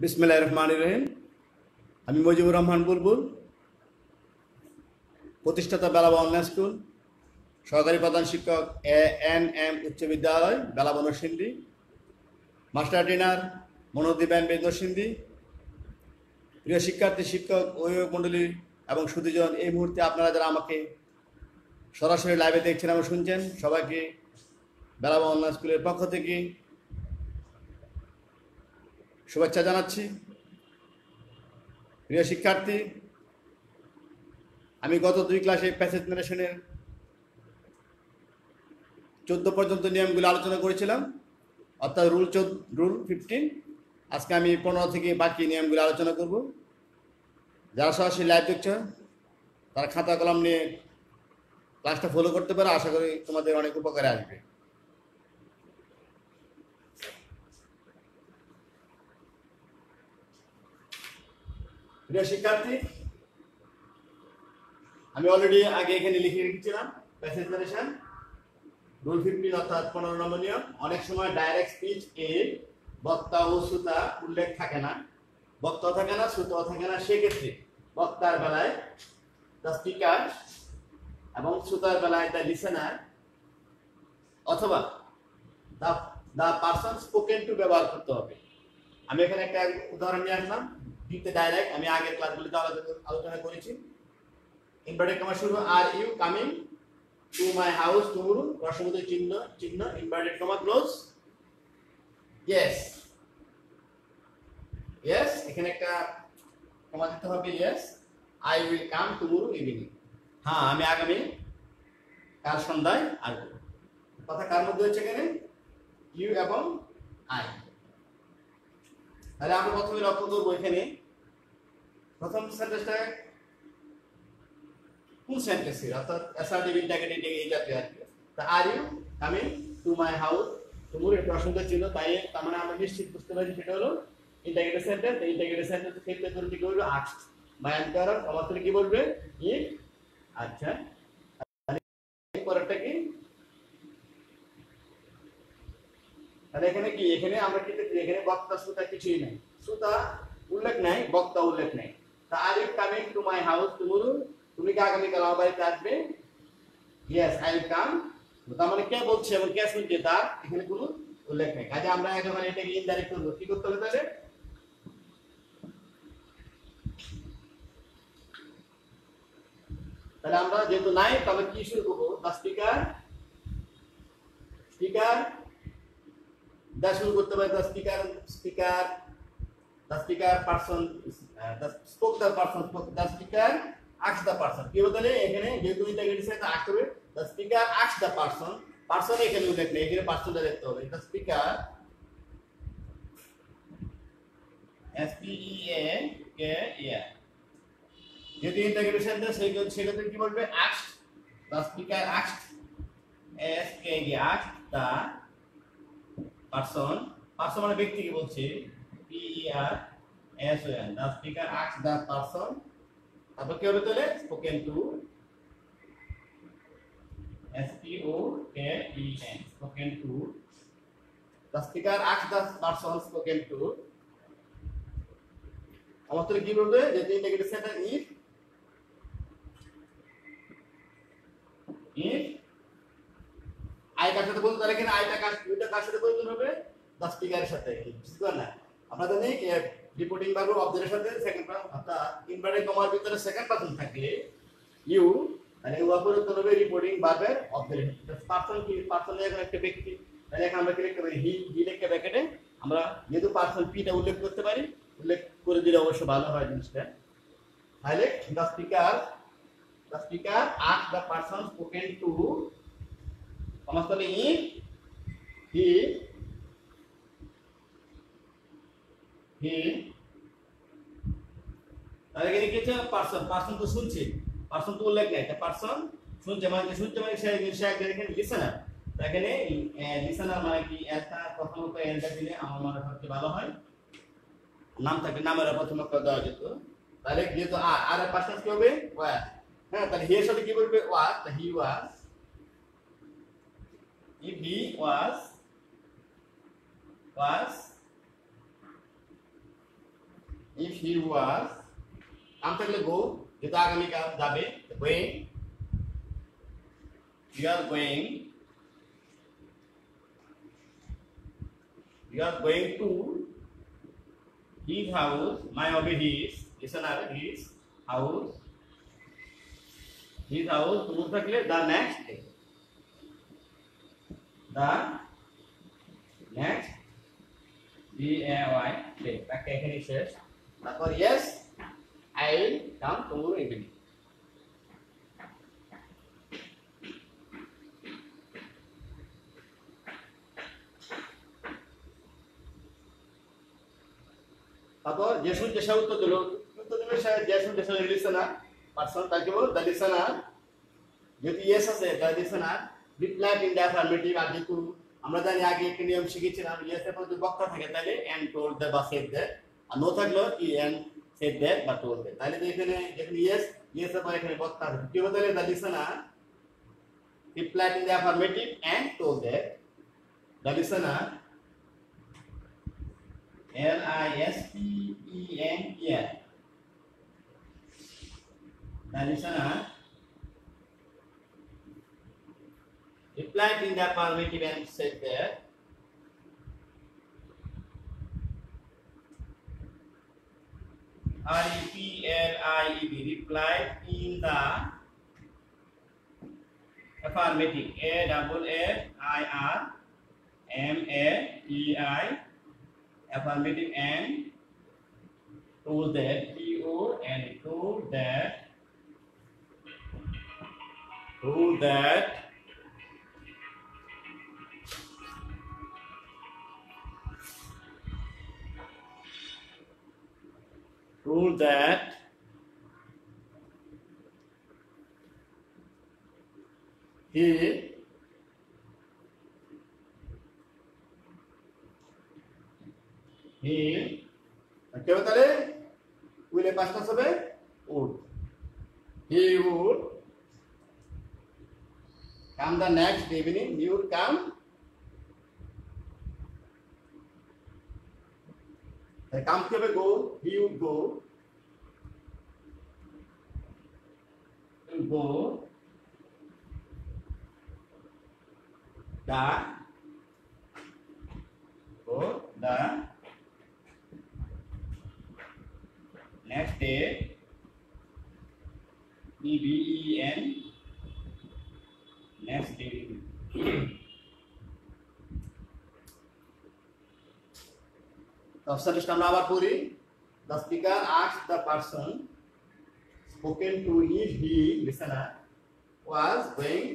বিসমিল্লাহির রহমানির রহিম। আমি মুজিবুর রহমান বুলবুল, প্রতিষ্ঠাতা বেলাব অনলাইন স্কুল, সহকারী প্রধান শিক্ষক ANM উচ্চ বিদ্যালয় বেলাব নরসিংদী, মাস্টার ট্রেনার মনোদীপ নরসিংদী। প্রিয় শিক্ষার্থী, শিক্ষক, অভিভাবক মণ্ডলী এবং সুধীজন, এই মুহূর্তে আপনারা যারা আমাকে সরাসরি লাইভে দেখছেন এবং শুনছেন, সবাইকে বেলাব অনলাইন স্কুলের পক্ষ থেকে শুভেচ্ছা জানাচ্ছি। প্রিয় শিক্ষার্থী, আমি গত 2 ক্লাসে প্যাসেজ নারেশনের 14 পর্যন্ত নিয়মগুলো আলোচনা করেছিলাম, অর্থাৎ রুল 15। আজকে আমি 15 থেকে বাকি নিয়মগুলো আলোচনা করব। যারা সরাসরি লাইভ দেখছো তারা খাতা কলম নিয়ে ক্লাসটা ফলো করতে পারো, আশা করি তোমাদের অনেক উপকারে আসবে। প্রিয় শিক্ষার্থী, আমি অলরেডি আগে এখানে লিখে রেখেছিলাম প্যাসেজ নারেশন রুল 15 অর্থাৎ 15 নম্বর নিয়ম। অনেক সময় ডাইরেক্ট স্পিচ এ বক্তা ও শ্রোতা উল্লেখ থাকে না, বক্তাও থাকে না, শ্রোতাও থাকে না। সেক্ষেত্রে বক্তার বেলায় দ্য স্পিকার এবং শ্রোতার বেলায় দ্য লিসেনার অথবা দ্য পারসন স্পোকেন টু ব্যবহার করতে হবে। আমি এখানে একটা উদাহরণ নিয়ে আসলাম, দিতে ডাইরেক্ট। আমি আগের ক্লাসগুলিতে আলোচনা করেছি। ইনভার্টেড কমা শুরু, are you coming to my house tomorrow, প্রশ্নবোধক চিহ্ন চিহ্ন inverted comma close. Yes yes, এখানে একটা কমা দিতে হবে। Yes I will come tomorrow evening. হ্যাঁ, আমি আগামী কাল সন্ধ্যায় আসবো। কথা কার মধ্যে হচ্ছে এখানে? ইউ এবং আই। তাহলে আমরা প্রথমে লক্ষ্য করবো এখানে প্রথম সেন্টেন্সটা কোন সেন্টেন্সের, অর্থাৎ অ্যাসার্টিভ, ইন্টারগেটিভ, এই জাতীয় আর কি। তা are you coming to my house tomorrow, এটা প্রশ্নবোধক চিহ্ন, তার মানে আমরা নিশ্চিত বুঝতে পারি সেটা হলো ইন্টারগেটিভ সেন্টেন্স। এই ইন্টারগেটিভ সেন্টেন্সের ক্ষেত্রে তুমি কি করবে? আস্কড, বায়ান করার অবস্থা কি বলবে? ইফ। আচ্ছা, পরেরটা কি? তাহলে এখানে কি? এখানে আমরা কি দেখি? এখানে বক্তা শ্রোতা কিছুই নাই, শ্রোতা উল্লেখ নাই, বক্তা উল্লেখ নাই। তা are you coming to my house tomorrow, তুমি কি আগামী কাল আমার বাড়িতে আসবে? Yes I will come. তার মানে কে বলছে এবং কে শুনছে তার এখানে কোনো উল্লেখ নেই। কাজে আমরা যখন এটাকে ইনডাইরেক্ট করব, কি করতে হবে তাহলে? তাহলে আমরা যেহেতু নাই, তবে কি শুরু করব? দ্য স্পিকার, স্পিকার দা শুরু করতে পারি। The speaker, speaker, the speaker person, the spoke, the person spoke, the speaker ask the person. কি বলতে হবে এখানে? যেহেতু ইন্টারগেটিভ সেন্টেন্স আস্ক হবে, the speaker ask the person. Person এখানে উল্লেখ নেই, এখানে পারসনটা দেখতে হবে। দ্য স্পিকার SPEAK, যেহেতু ইন্টারগেটিভ সেন্টেন্স সেক্ষেত্রে কি বলবে? Ask, the speaker ask SK ask the person, person মানে ব্যক্তিকে বলছে, PERSON, the speaker ask the person. তারপর কি হবে তাহলে? Spoken to, SPOKEN, spoken to. The speaker ask the person spoken to. আমার তাহলে কি বলবে? যেহেতু interrogative sentence if, if I কার সাথে বলতে, তাহলে এখানে আইটা দুইটা কার সাথে প্রয়োজন হবে? দ্য স্পিকারের সাথে। বুঝতে পারলেন না? আপনাদের নেই রিপোর্টিং ভার্ব অবজেক্টের সাথে সেকেন্ড পার্সন, অর্থাৎ ইনভার্টেড কমার ভিতরে সেকেন্ড পার্সন থাকলে ইউ, মানে ইউ অপরিত হবে রিপোর্টিং ভার্বের অবজেক্ট। পার্সন কি? পার্সন এখন একটা ব্যক্তি, তাহলে এখানে আমরা কি লিখতে পারি? হি, হি লিখে ব্র্যাকেটে আমরা যেহেতু পার্সন পিটা উল্লেখ করতে পারি, উল্লেখ করে দিলে অবশ্য ভালো হয় জিনিসটা। তাহলে the speaker, the speaker ask the person spoken two, তাহলে ইফ হি, হি, তাহলে এখানে কি হচ্ছে? পারসন, পারসন তো শুনছে, পারসন তো উল্লেখ নাই, পারসন শুনছে, মানে শুনছে মানে সে এখানে লিসেনার। এখানে লিসেনার মানে কি? একটা প্রথমত এন্ডটা দিলে আমার মনে হয় ভালো হয়, নাম থাকে, নামের প্রথম অক্ষর দেওয়া যেত। তাহলে যেহেতু আর এর পাশে কি হবে? ওয়াজ। হ্যাঁ, তাহলে হি এর সাথে কি বলবে? ওয়াজ। হি ওয়াজ, if he was if he was কাম থাকলে go যেটা আগামী কাল যাবে going you are going to his house my হবে his listener his house তুমি থাকলে the next day day তাকে এখানে শেষ তারপর yes I will come tomorrow evening তারপর যেসব যেসব উত্তর দিল যেসব যেসব লিসেনার পারসন তাকে বল দ্য লিসেনার যদি yes আছে the listener reply in the affirmative আর যেহেতু আমরা জানি আগে একটা নিয়ম শিখেছিলাম yes এর পর যদি বক্তা থাকে তাহলে and told that বা said that আর নো থাকলো কি and said that বা told that তাহলে এখানে যেখানে yes এর পর এখানে বক্তা আছে কি বলতে the listener replied in the affirmative and told that the listener L-I-S-T-E-N-E-R the listener replied in the affirmative and said that R-E-P-L-I-E-D replied in the affirmative A-double-F-I-R-M-A-T-I affirmative and told that T-O-N told that he क्या बता रहे will A past tense হবে would he would come the next evening he would come come কি হবে go he would go the next day E-V-E-N next day Observation আমরা আবার পড়ি the speaker asked the person spoken to if he listener was going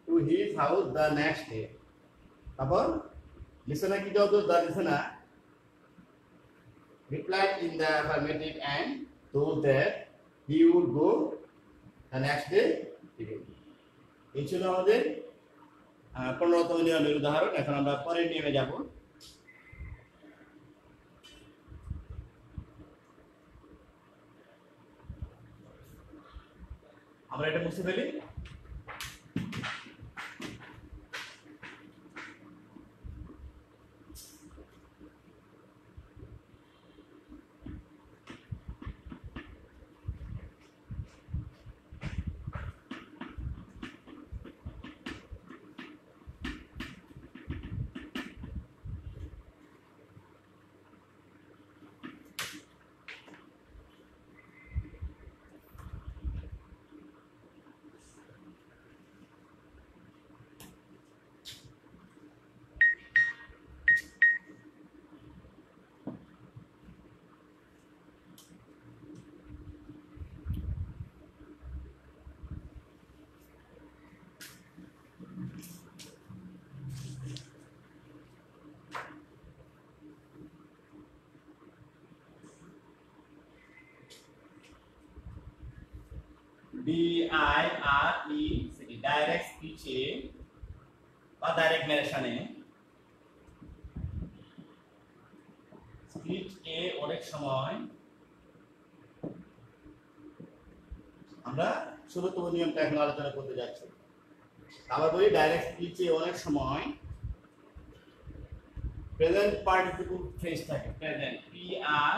to his house the next day তারপর listener কি জবাব দিল the listener replied in the affirmative and told that he would go the next day এই ছিল আমাদের 15তম নিয়মের উদাহরণ এখন আমরা পরের নিয়মে যাব আমরা এটা মুছে ফেলি D-I-R-E ডাইরেক্ট স্পিচে বা ডাইরেক্ট ন্যারেশনে স্পিচ এ অনেক সময় আমরা ১৬তম নিয়মটা এখন আলোচনা করতে যাচ্ছি আবার বলি ডাইরেক্ট স্পিচে অনেক সময় প্রেজেন্ট পার্টিসিপল ফ্রেজ থাকে present P-R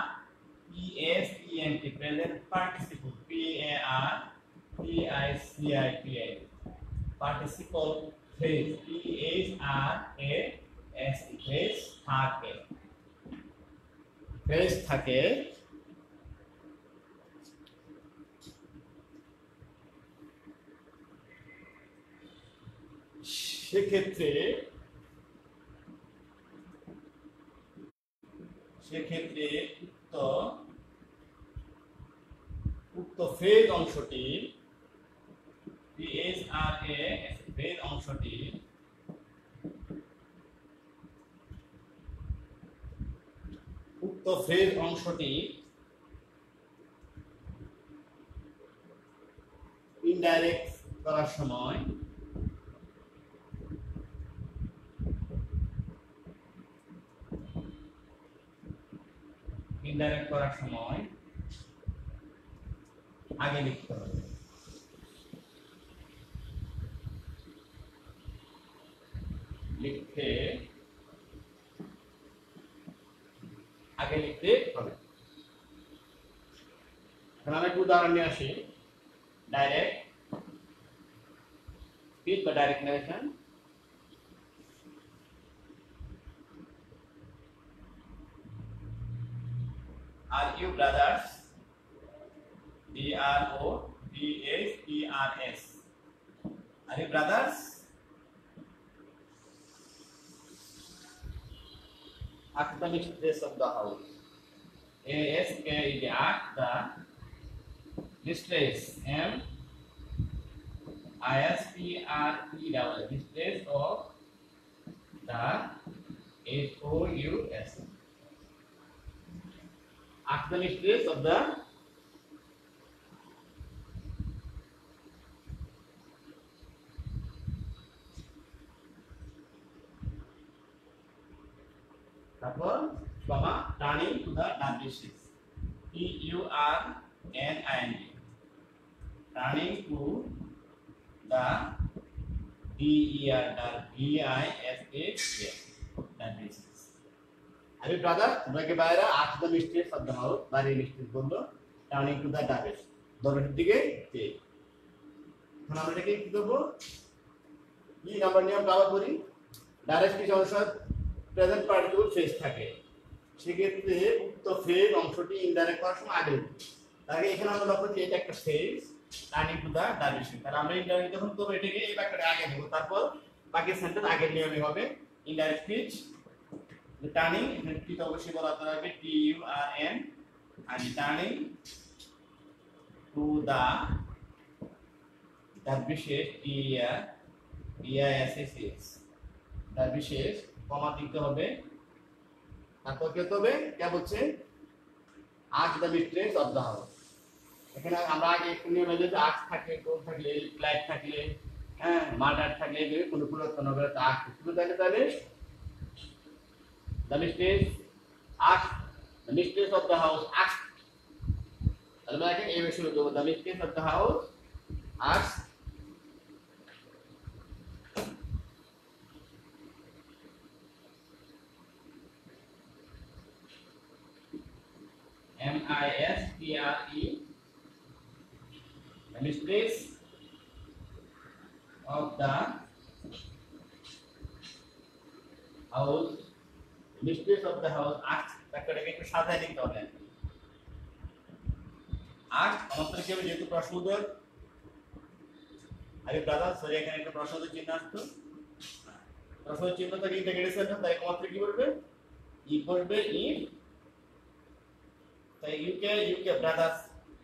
PSENT present participle PARTICIPL participle phrase PHRAS phrase থাকে সেক্ষেত্রে উক্ত ফ্রেজ অংশটি ফ্রেজ অংশটি ইনডাইরেক্ট করার সময় আগে লিখতে হবে। আগে লিখতে হবে। এখন আমরা একটু উদাহরণ নিয়ে আসি। ডাইরেক্ট স্পিচ বা direct narration. Are you brothers? BROTHERS. Are you brothers? Ask the mistress of the house. ASK is the ask the mistress. MISTRESS. Mistress of the HOUS. Ask the mistress of the তারপর বাবা turning to the WC TURNING turning to the DER WC. আরে brother তোমরা কি বাইরে ask the mistress of the house বাড়ির mistress বললো turning to the WC দরজার দিকে তে। এখন আমরা এটাকে কি করব কি নাম্বার নিয়ম ব্যবহার করি। ডাইরেক্ট স্পিচ অংশ প্রেজেন্ট পার্টিসিপল ফ্রেজ থাকে সেক্ষেত্রে উক্ত ফ্রেজ অংশটি ইনডাইরেক্ট করার সময় আগে তাহলে এখানে আমরা লক্ষ্য করি এটা একটা phrase turning to the direction তাহলে আমরা ইনডাইরেক্ট যখন করব এটাকে এই বাক্যটা আগে দেব তারপর বাকি সেন্টেন্স আগের নিয়মে হবে। ইনডাইরেক্ট স্পিচ টার্নিং এখানে টি তো অবশ্যই বলা হবে TURN আর টার্নিং টু দা তার বিশেষ EISS তার বিশেষ কমা দিতে হবে। তারপর কি হবে কে বলছে ask the mistress of the house. এখানে আমরা আগে একটু নিয়ম আছে যে আস্ক থাকলে কোন থাকলে ফ্লাইট থাকলে হ্যাঁ মার্ডার থাকলে এগুলো কোনো পরিবর্তন হবে না। আস্ক শুধু তাহলে the mistress ask the mistress of the house ask তাহলে আমরা এখানে এই শুরু করব the mistress of the house ask MISTRE the mistress of the house mistress of the house ask বাক্যটাকে একটু সাজায় লিখতে হবে। ask আমাদের কি হবে যেহেতু প্রশ্নবোধক আরে ব্রাদার সরি এখানে একটা প্রশ্নবোধক চিহ্ন আসতো প্রশ্নবোধক চিহ্ন থেকে ইন্টিগ্রেশন তাই মাত্র কি করবে ই করবে ইফ তাই ইউকে ব্রাদার্স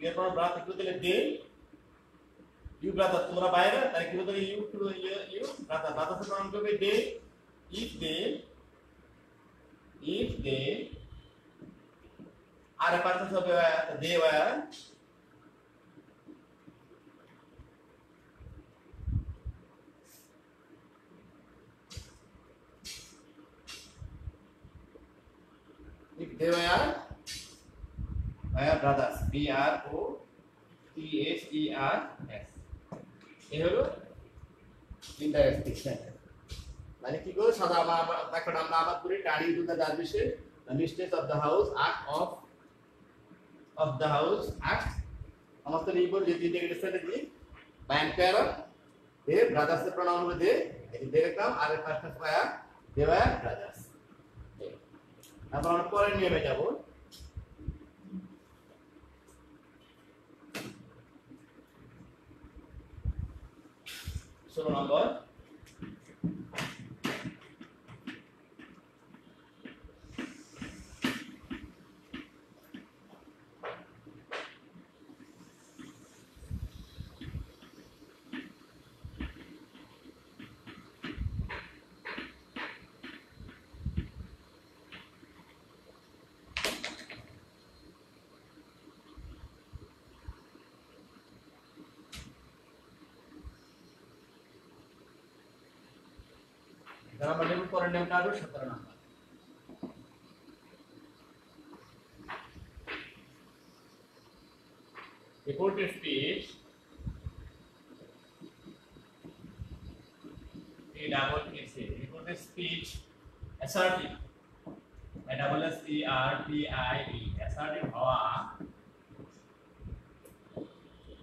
এর পর ব্রাদার কি দিলে দে ইউ ব্রাদার তোমরা বাইরে তাই কি বলতে ইউ ব্রাদার ব্রাদার এর নাম করবে দে ইফ দে আর পার্টস হবে they were if they were brothers BROTHERS এই হলো ইনডাইরেক্ট স্পিচ মানে কি করে সাদা আমরা বাক্যটা আমরা আবার করি টার্নিং টু দা ডারভিশে the mistress of the house ask of of the house asked समस्त neighbor जे दीदी के distant the my emperor they brothers से pronoun में दे they come are first square they were brothers अब हम परे नियमे जाबो 16 নম্বর Dalam balik ukuran yang kado 17 nombor. Reported speech reported speech assertive assertive assertive হওয়া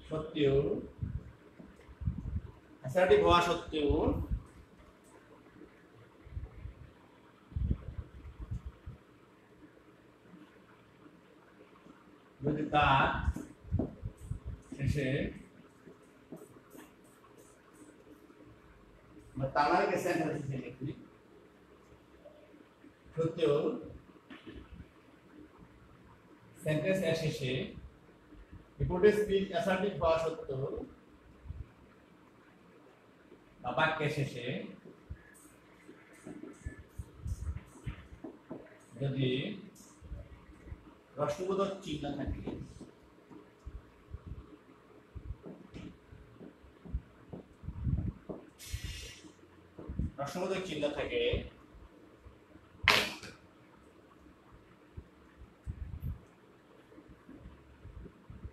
সত্ত্বেও assertive হওয়া সত্ত্বেও যদি তার শেষে তালার के सेंटेंस से लिखी সত্ত্বেও সেন্টেন্স এর শেষে রিপোর্টেড স্পিচ অ্যাসার্টিভ হওয়া সত্ত্বেও বা বাক্যের শেষে যদি প্রশ্নবোধক চিহ্ন থাকে প্রশ্নবোধক চিহ্ন থাকে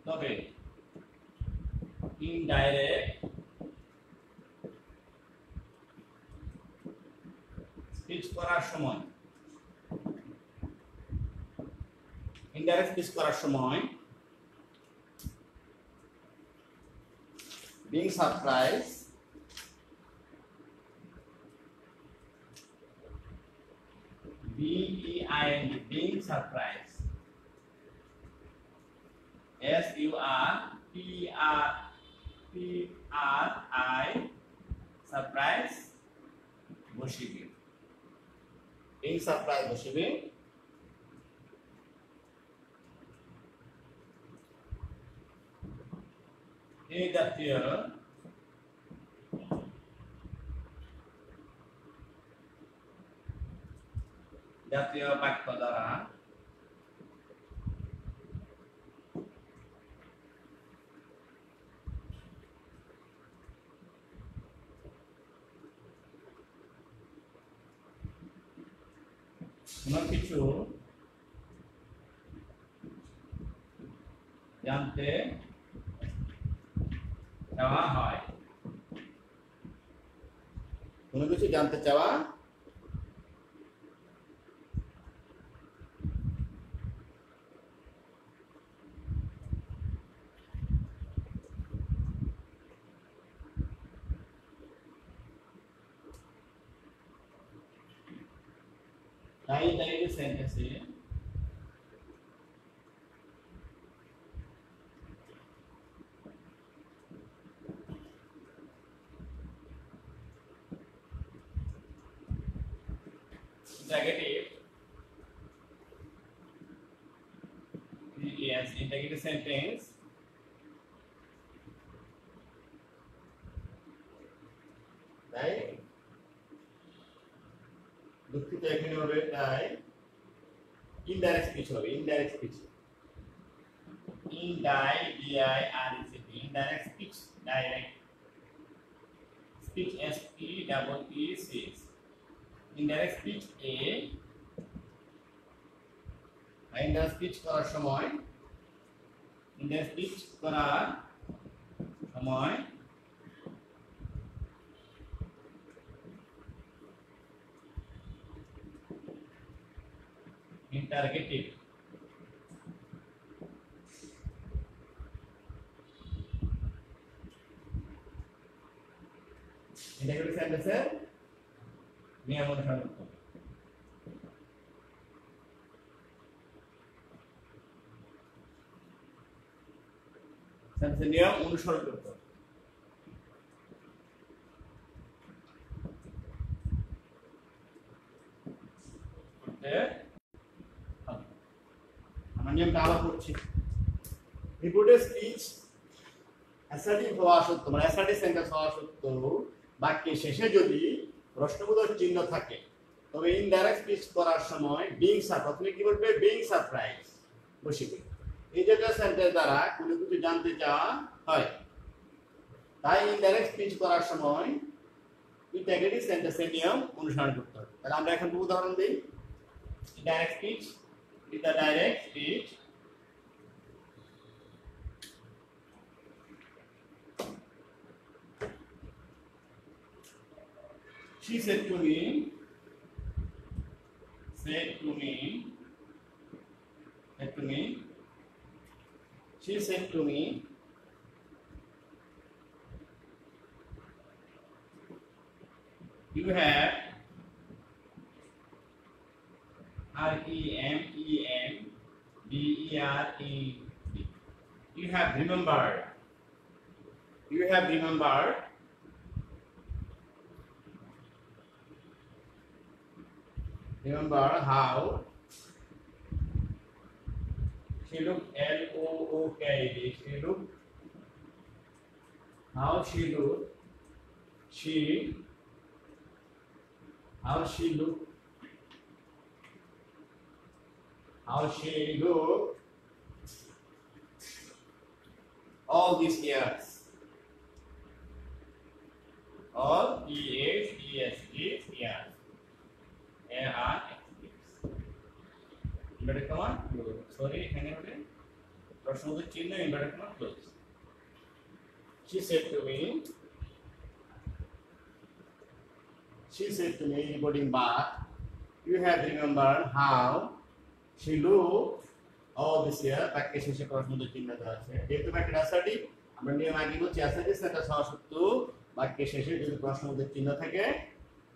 তবে ইনডাইরেক্ট স্পিচ করার সময় indirect speech করার সময় being surprised being surprised surprise বসিবে being surprised বসিবে এই জাতীয় বাক্য দ্বারা কোনো কিছু জানতে চাওয়া হয় কোনো কিছু জানতে চাওয়া তাই সেন্টেন্সে interrogative interrogative sentence তাই দুঃখিত এখানে হবে তাই ইনডাইরেক্ট স্পিচ হবে indirect speech indirect speech direct speech SPEECH indirect speech A indirect speech করার সময় indirect speech করার সময় interrogative নিয়ম অনুসরণ করতে হবে। সেন্টেন্সের নিয়ম অনুসরণ করতে হবে। আমরা নিয়মটা আবার পড়ছি। রিপোর্টেড স্পিচ অ্যাসার্টিভ হওয়া সত্ত্বেও, মানে অ্যাসার্টিভ সেন্টেন্স হওয়া সত্ত্বেও বাক্যের শেষে যদি প্রশ্নবোধক চিহ্ন থাকে, তবে ইনডাইরেক্ট স্পিচ করার সময় বিং প্রথমে কি বলবে? বিং সারপ্রাইজ বসিবে। এই জাতীয় সেন্টেন্স দ্বারা কোনো কিছু জানতে চাওয়া হয়, তাই ইনডাইরেক্ট স্পিচ করার সময় ইন্টিগ্রেটিভ সেন্টেন্সের নিয়ম অনুসরণ করতে হবে। তাহলে আমরা এখন উদাহরণ দিই। Direct speech, with the direct speech, she said to me, she said to me, you have REMEMBERED. You have remembered. Remember how she looked. LOOKED. She looked. How she looked. How she looked all these years. All years. ARX. Inverted comma close. Sorry, এখানে হবে প্রশ্নবোধক চিহ্ন, inverted comma close. She said to me, reporting back, you have remembered how she looked all this year. বাক্যের শেষে প্রশ্নবোধক চিহ্ন দেওয়া আছে। যেহেতু বাক্যটা অ্যাসার্টিভ, আমরা নিয়ম আগে বলছি অ্যাসার্টিভ সেন্টেন্স হওয়া সত্ত্বেও বাক্যের শেষে যদি প্রশ্নবোধক চিহ্ন থাকে,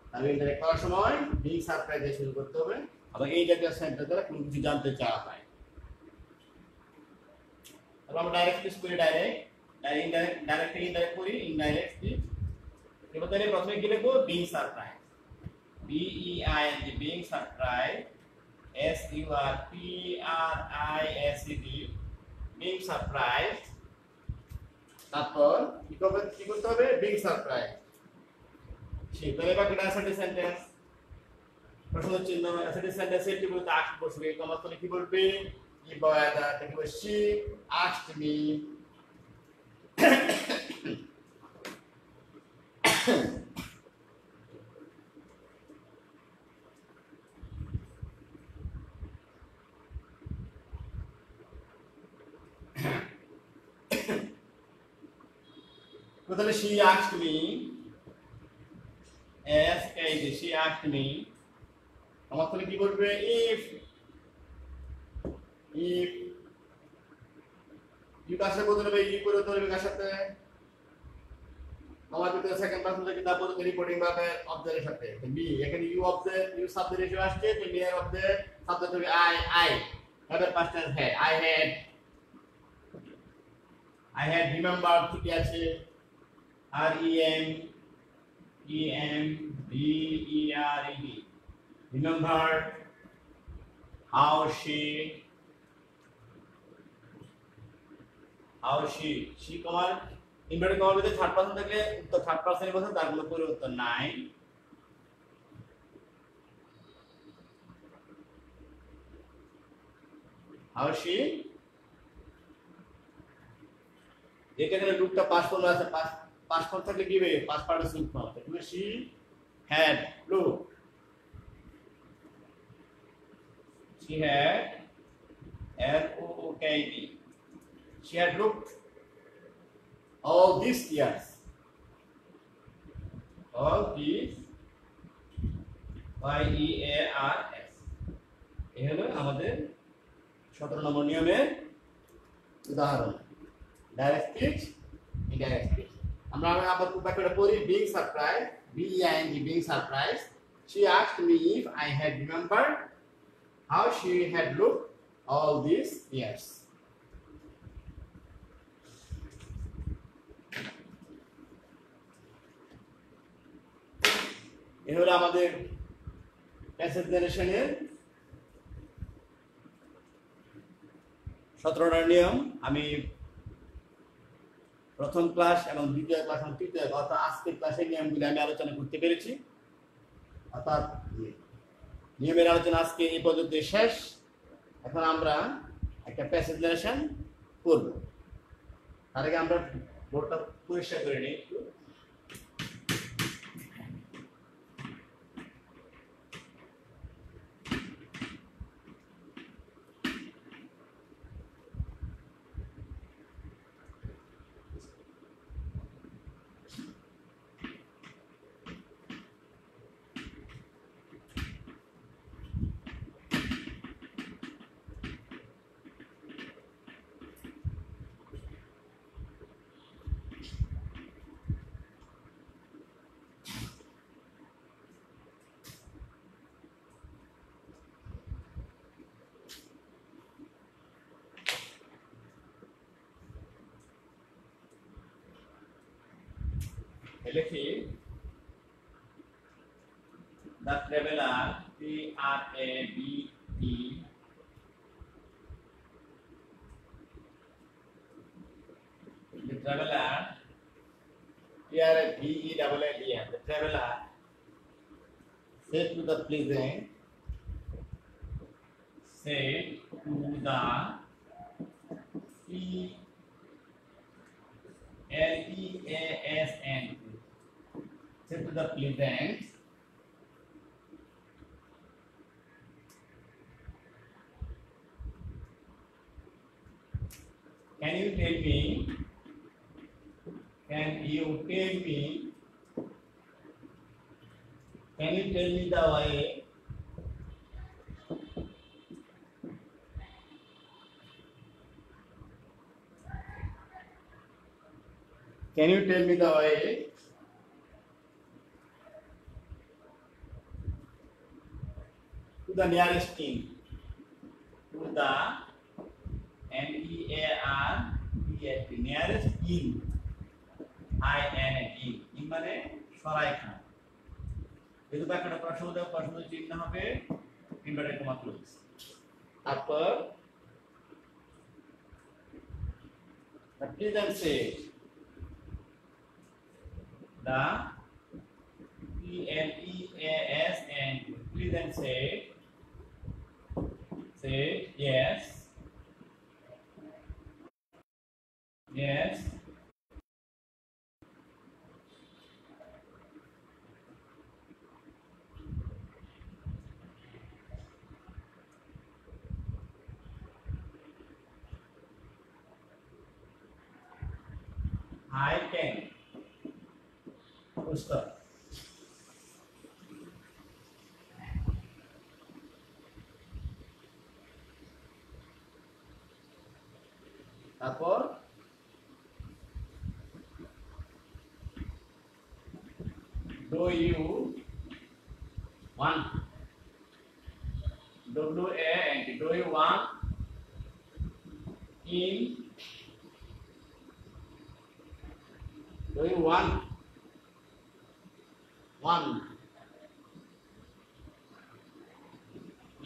তাহলে ইনডাইরেক্ট করার সময় বিং সারপ্রাইজ দিয়ে শুরু করতে হবে। আবার এই জাতীয় সেন্টেন্স দ্বারা কোনো কিছু জানতে চাওয়া হয়। তাহলে আমরা ডাইরেক্ট স্পিচ করি, ইনডাইরেক্ট করি ইনডাইরেক্ট স্পিচ। এবার তাহলে প্রথমে কি লিখবো? Being surprise, BEING, being surprise, SURPRISED, being surprise. তারপর কি করতে হবে? Being surprise. তাহলে বাকিটা অ্যাসার্টিভ সেন্টেন্স, প্রশ্নবোধক চিহ্ন। অ্যাসার্টিভ সেন্টেন্সের কি বলতে আস্ক বসবে, কমা তলে কি বলবে? কি বয়াদা, কি বলবে? she asked me তাহলে she asked me, she asked me, আমার তাহলে কি বলবে? if you কার সাথে বলতে হবে? ই করে ধরবে কার সাথে? আমার ভিতরে সেকেন্ড পারসন থেকে দাও বলতে রিপোর্টিং ভাবে অবজেক্টের সাথে। বি এখানে ইউ অবজেক্ট, ইউ সাবজেক্ট হিসেবে আসছে, তো নিয়ার অবজেক্ট, সাবজেক্ট হবে I have past tense had, I had remembered, ঠিক আছে, REMEMBERED, remembered how she কমার ইনভার্টেড কমার ভিতরে থার্ড পারসন থাকলে উত্তর থার্ড পারসনই বলছেন, তার কোনো পরিবর্তন নাই। how she, এখানে লুকটা পাস ফর্ম আছে, পাস ফর্ম থাকলে কি হবে? Past participle form. তাহলে she had looked, she had LOOKED, she had looked all these years, YEARS। এই হলো আমাদের 17 নম্বর নিয়মের উদাহরণ, ডাইরেক্ট স্পিচ, ইনডাইরেক্ট স্পিচ। আমরা আবার বাক্যটা পড়ি। Being surprise, BEING, being surprise, She asked me if I had remembered how she had looked all these years. এই হলো আমাদের প্যাসেজ নারেশনের 17টা নিয়ম। আমি প্রথম ক্লাস এবং দ্বিতীয় ক্লাস এবং তৃতীয় ক্লাস অর্থাৎ আজকের ক্লাসের নিয়মগুলি আমি আলোচনা করতে পেরেছি। অর্থাৎ নিয়মের আলোচনা আজকে এই পর্যন্ত শেষ। এখন আমরা একটা প্যাসেজ নারেশন করব। তার আগে আমরা বোর্ডটা পরিষ্কার করে নিই একটু। লিখি the traveler T-R-A-V-E the traveler T-R-A-V-E-L-L-E-R the traveler said to the pleasant said to the P-L-E-A-S-N said to the pleasant can you tell me the way can you tell me the way to the nearest inn to the N-E-A-R-E-S-T nearest inn I-N-N inn মানে সরাইখানা। যেহেতু একটা প্রশ্ন দেওয়া প্রশ্ন চিহ্ন হবে inverted comma close. তারপর the pleasant said the P-L-E-A-S-N pleasant said yes I can stop তারপর do you want W-A-N-T do you want in do you want one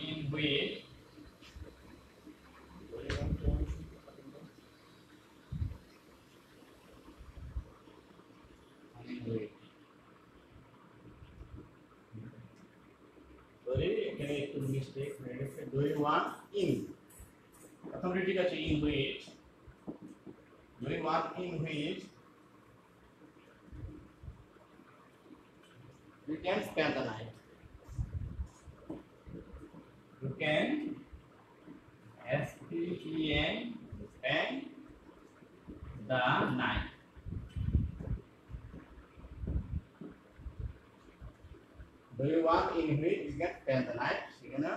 in which sorry এখানে একটু মিস্টেক হয়ে গেছে do you want in প্রথম ঠিক আছে in which do you want in which you can spend the night you can S-P-E-N spend the night do you want in which you can spend the night সেখানে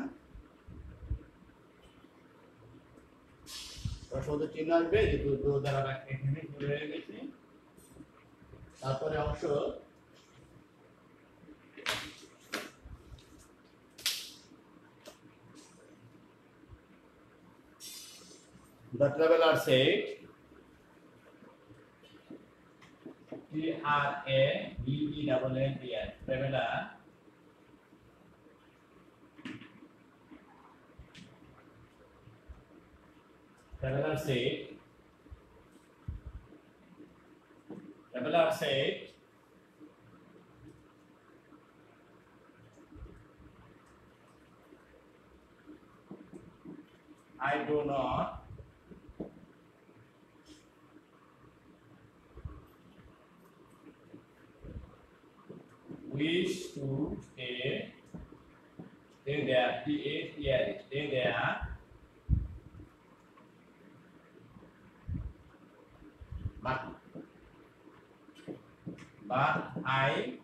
প্রশ্ন চিহ্ন আসবে যেহেতু দো দ্বারা এখানে ভুল হয়ে গেছে। তারপরে অংশ The traveler said, Traveler. Traveler said, I do not wish to stay there. Stay there. But I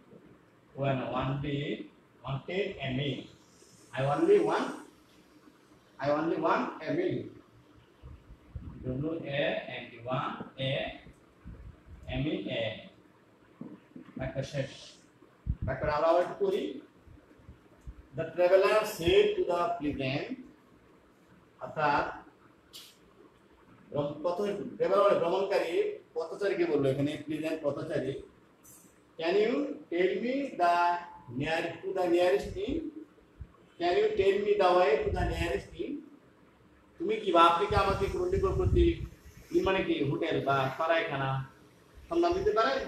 wanted a meal. I only want a meal. Dulu and one a meal a. Maka শেষ তারপর আমরা আবার একটু করি the traveler said to the peasant অর্থাৎ ভ্রমণকারী পথচারীকে বললো এখানে peasant পথচারী can you tell me the nearest inn can you tell me the way to the nearest inn তুমি কি আফ্রিকা আমাকে কোন নিকটবর্তী মানে কি হোটেল বা সরাইখানা সন্ধান দিতে পারেন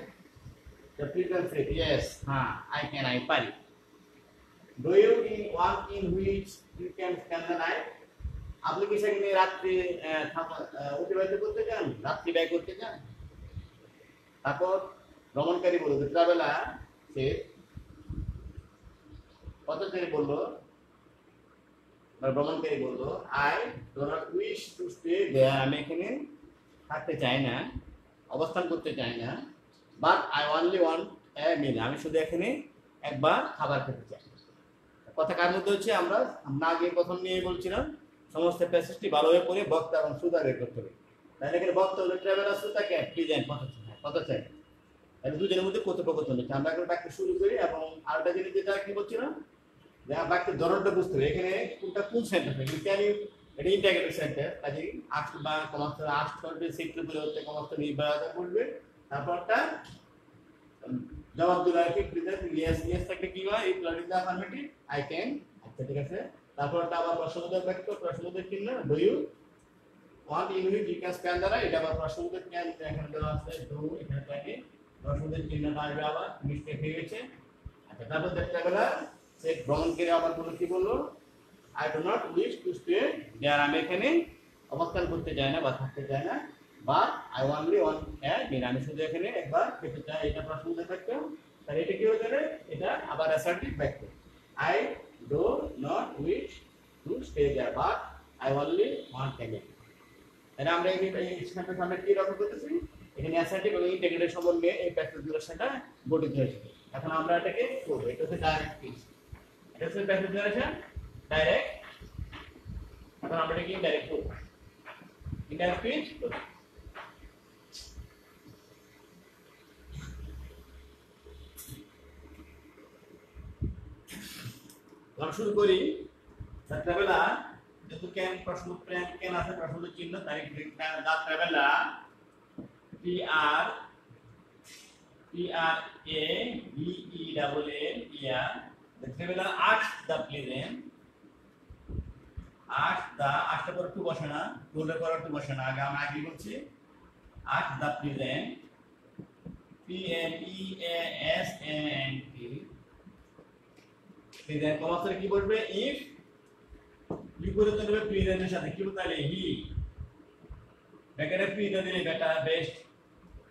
The peasant said, yes, I পারি. Do you want in which you can spend the night? আপনি কি সেখানে রাত্রি অতিবাহিত করতে চান রাত্রি ব্যয় করতে চান তারপর ভ্রমণকারী বলল ট্রাভেলার সে পথচারী বলল ভ্রমণকারী বলল I do not wish to stay there আমি এখানে থাকতে চাই না অবস্থান করতে চাই না But I only want a meal. আমি শুধু এখানে একবার খাবার খেতে চাই কথা কার মধ্যে হচ্ছে আমরা আগে প্রথম নিয়ে বলছিলাম সমস্ত প্যাসেজটি ভালোভাবে পড়ে বক্তা এবং শ্রোতা বের করতে হবে তাহলে এখানে বক্তা হলো ট্রাভেলার শ্রোতা কে প্লিজেন্ট পথচারী তাহলে দুজনের মধ্যে কথোপকথন হচ্ছে আমরা এখন বাক্য শুরু করি এবং আরেকটা জিনিস যেটা কি বলছিলাম যে বাক্যের ধরনটা বুঝতে হবে এখানে কোনটা কোন সেন্টেন্স এখানে ক্যান ইউ এটা ইন্টিগ্রেটেড সেন্টেন্স কাজে আস্ক বা কমাস্ট আস্ক করবে সিক্রেট পরিবর্তে কমাস্ট নির্বাচন করবে তারপরটা জবাব দিলে কি প্রেজেন্ট ইয়েস থাকলে কি হয় if learning the affirmative I can আচ্ছা ঠিক আছে তারপরটা আবার প্রশ্নবোধক বাক্য প্রশ্নবোধক চিহ্ন do you want in which you can span the এটা আবার প্রশ্নবোধক ক্যান এখানে দেওয়া আছে ডু এখানে থাকে প্রশ্নবোধক চিহ্নটা আসবে আবার মিস্টেক হয়ে গেছে আচ্ছা তারপর দেখতে গেলে সে ভ্রমণকারী আবার বলে কি বললো I do not wish to stay there আমি এখানে অবস্থান করতে চাই না বা থাকতে চাই না But I only want a meal. আমি শুধু এখানে একবার খেতে চাই এটা প্রশ্নবোধক বাক্য তাহলে এটা কি হয়ে যাবে এটা আবার অ্যাসার্টিভ বাক্য I do not wish to stay there but I only want a meal. তাহলে আমরা এই স্টেটমেন্টের সামনে কি লক্ষ্য করতেছি এখানে অ্যাসার্টিভ এবং ইন্টিগ্রেটেড সম্বন্ধে এই প্যাসেজগুলোর সাথে গঠিত হয়েছে এখন আমরা এটাকে করব এটা হচ্ছে ডাইরেক্ট স্পিচ এটা হচ্ছে প্যাসেজ জেনারেশন ডাইরেক্ট এখন আমরা এটাকে ইনডাইরেক্ট করব ইনডাইরেক্ট স্পিচ আমরা শুরু করি ট্রাভেলার যেহেতু ক্যান প্রশ্ন ক্যান আছে প্রশ্ন চিহ্ন তাই the traveller P R A B E double L year the traveller ask the pleasant ask the আস্কটা পর টু বসে না টুলের পর টু বসে না আগে আমরা আগে বলছি ask the pleasant P L E A S N T pleasant কমাসে কি বলবে ইফ বিপরীত হবে প্রেজেন্টের সাথে কি বলতে হবে হি ব্যাকেটে প্রেজেন্ট দিলে বেটা বেস্ট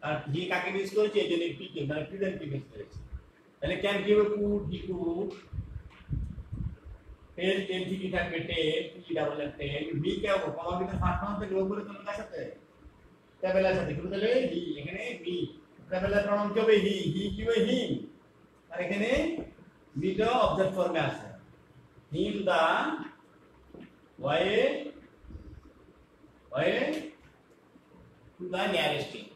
আর হি কাকে মিস করেছে এই জন্য পি কে মানে প্রেজেন্ট কে মিস করেছে তাহলে can give could he could tell tell কি থাকবে টেল টি ডাবল এল টেল বি কে হবে কমা ভিতরে ফার্স্ট ফার্স্ট থেকে উপরে তোমরা কার সাথে ট্রাভেলার সাথে কি বলতে হবে হি এখানে বি ট্রাভেলার প্রনাউন কি হবে হি কি হবে হিম আর এখানে বিটা অবজেক্ট ফর্মে আছে হিম দা way to the nearest inn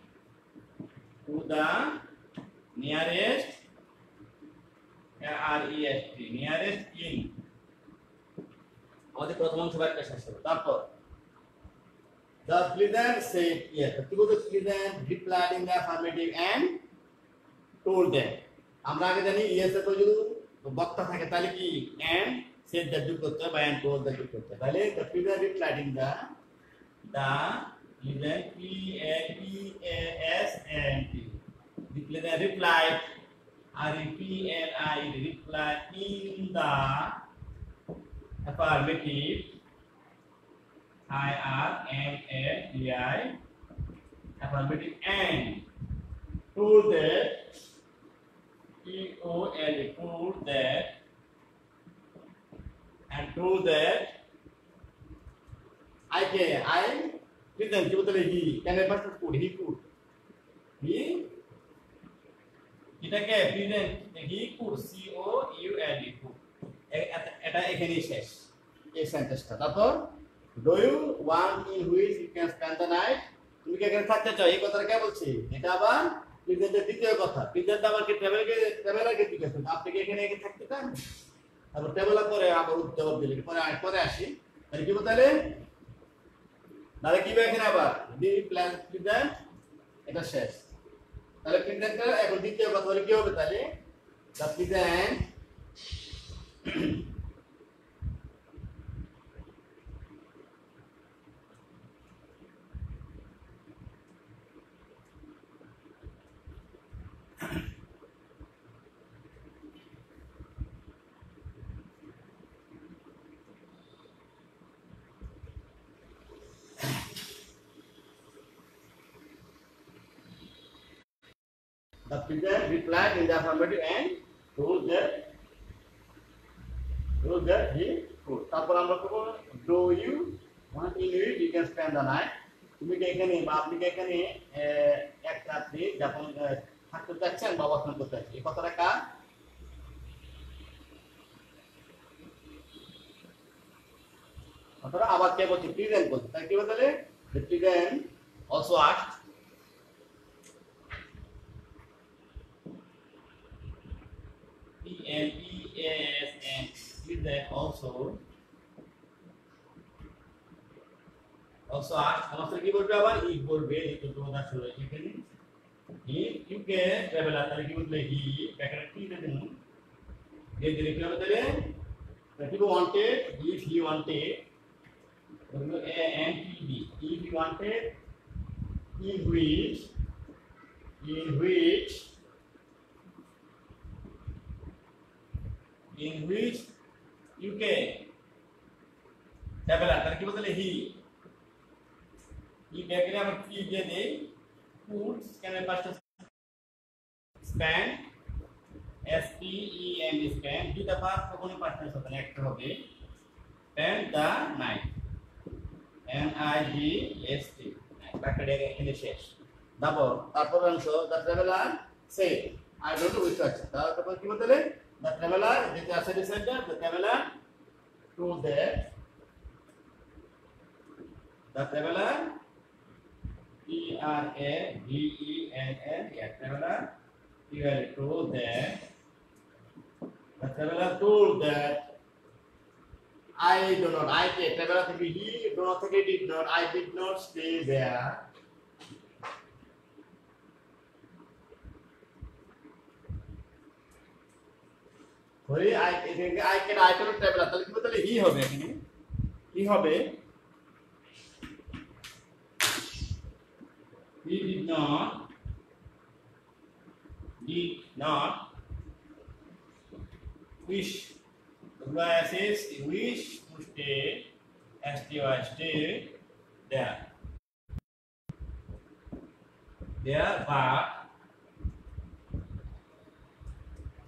nearest inn আমাদের প্রথম অংশ বাক্য শেষ হবে তারপর The pleasant said yes. The pleasant replied in the affirmative and told them. আমরা আগে জানি yes এ তো যদি বক্তা থাকে তাহলে কি and said that যুক্ত করতে হয় বা and told that যুক্ত করতে হয়। তাহলে the pleasant replied in the pleasant P A P A S N T. The pleasant replied R E P N I replied in the affirmative I R M A T I affirmative and told that T O L E told that and told that I present কি বলতে he can I first put he could he এটাকে present he could C O U L E could এটা এখানেই শেষ এই সেন্টেন্সটা। তারপর do you want in which you can spend the night? তুমি কি এখানে থাকতে চাও এই কথাটা কে বলছি? এটা আবার প্রেজেন্টের দ্বিতীয় কথা। প্রেজেন্ট আবার কি ট্রাভেলারকে জিজ্ঞাসা করতে আপনি কি এখানে থাকতে চান? তারপর ট্রাভেলার পরে আবার জবাব দিলেন পরে আসি তাহলে কি বলতে তাহলে কি এখানে আবার দি প্ল্যান প্রেজেন্ট এটা শেষ। তাহলে প্রেজেন্টটা এখন দ্বিতীয় কথা বলে কি হবে তাহলে the present the present replied in the affirmative and told that he could. তারপর আমরা করব do you want in which you can spend the night? তুমি কি এখানে বা আপনি কি এখানে এক রাত্রি যাপন থাকতে চাচ্ছেন বা অবস্থান করতে চাচ্ছেন এই কথাটা কার? অথবা আবার কে বলছে প্রেজেন্ট বলছে তাই কি বলতে the present also asked and ES and with that also ask আমাদের কি বলবে আবার ই বলবে যেহেতু তোমাদের শুরু হয়েছে এখানে you can travel তাহলে কি বলবে he ব্যাকরণ কি দেন এই দিলে কি হবে তাহলে people wanted if he wanted and if he wanted in which you can traveler তাহলে কি বলতে he ব্যাকরে আমরা কি দিয়ে দেই could can I past spend S P E N spend দুটা পাস কখনো পাস্ট টেন্স হবে না একটা হবে spend the night N I G S T ব্যাকরে এখানে শেষ তারপর অংশ the traveler say I don't know which আছে তারপর কি বলতে the traveler যেটা আছে descender the traveler told that the traveler T R A V E N N traveler told that the traveler told that I do not traveler থেকে he do not থেকে did not I did not stay there ওই I cannot traveler তাহলে কি বলতে he হবে এখানে কি হবে he did not wish says wish to stay stay there but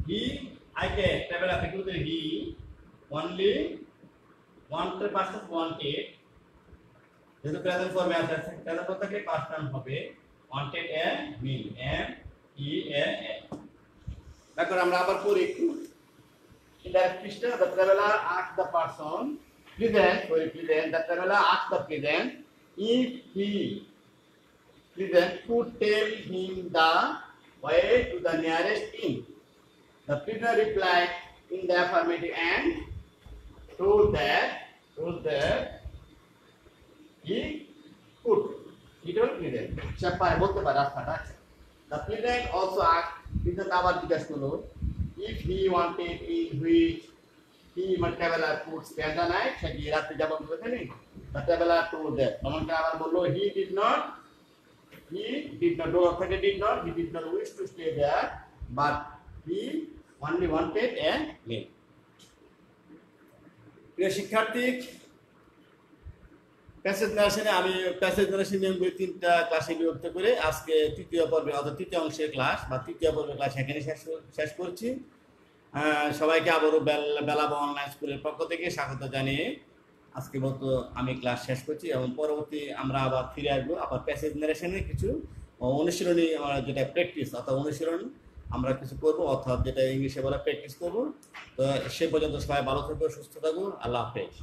he I can traveler থেকে বলতে he only wanted past wanted যেহেতু প্রেজেন্ট ফর্মে আছে প্রেজেন্ট ফর্ম থাকলে পাস্ট টাইম হবে wanted a meal M E A L তারপর আমরা আবার পড়ি একটু in the picture the traveler asked the person present the traveler asked the present if he present could tell him the way to the nearest inn. The prisoner replied in the affirmative and told that he could. It will pleaded. সে পারে বলতে পারে রাস্তাটা। The pleadant also asked, pleadant আবার জিজ্ঞাসা করলো, if he wanted in which he মানে traveler could spend the night, সে কি রাতে যাপন করতে নি? The traveler told that. তখন আবার বললো, he did not, he did not wish to stay there, but he only wanted a meal. প্রিয় শিক্ষার্থী, প্যাসেজ নারেশনে আমি প্যাসেজ নারেশন নিয়মগুলি 3টা ক্লাসে বিভক্ত করে আজকে তৃতীয় পর্বে অর্থাৎ তৃতীয় অংশের ক্লাস বা তৃতীয় পর্বের ক্লাস এখানে শেষ করছি। সবাইকে আবারও বেলাবা অনলাইন স্কুলের পক্ষ থেকে স্বাগত জানিয়ে আজকের মতো আমি ক্লাস শেষ করছি এবং পরবর্তী আমরা আবার ফিরে আসবো আবার প্যাসেজ নারেশনের কিছু অনুশীলনী যেটা প্র্যাকটিস অর্থাৎ অনুশীলন আমরা কিছু করবো অর্থাৎ যেটা ইংলিশে বলা প্র্যাকটিস করবো। তো সে পর্যন্ত সবাই ভালো থাকবো, সুস্থ থাকবো। আল্লাহ হাফেজ।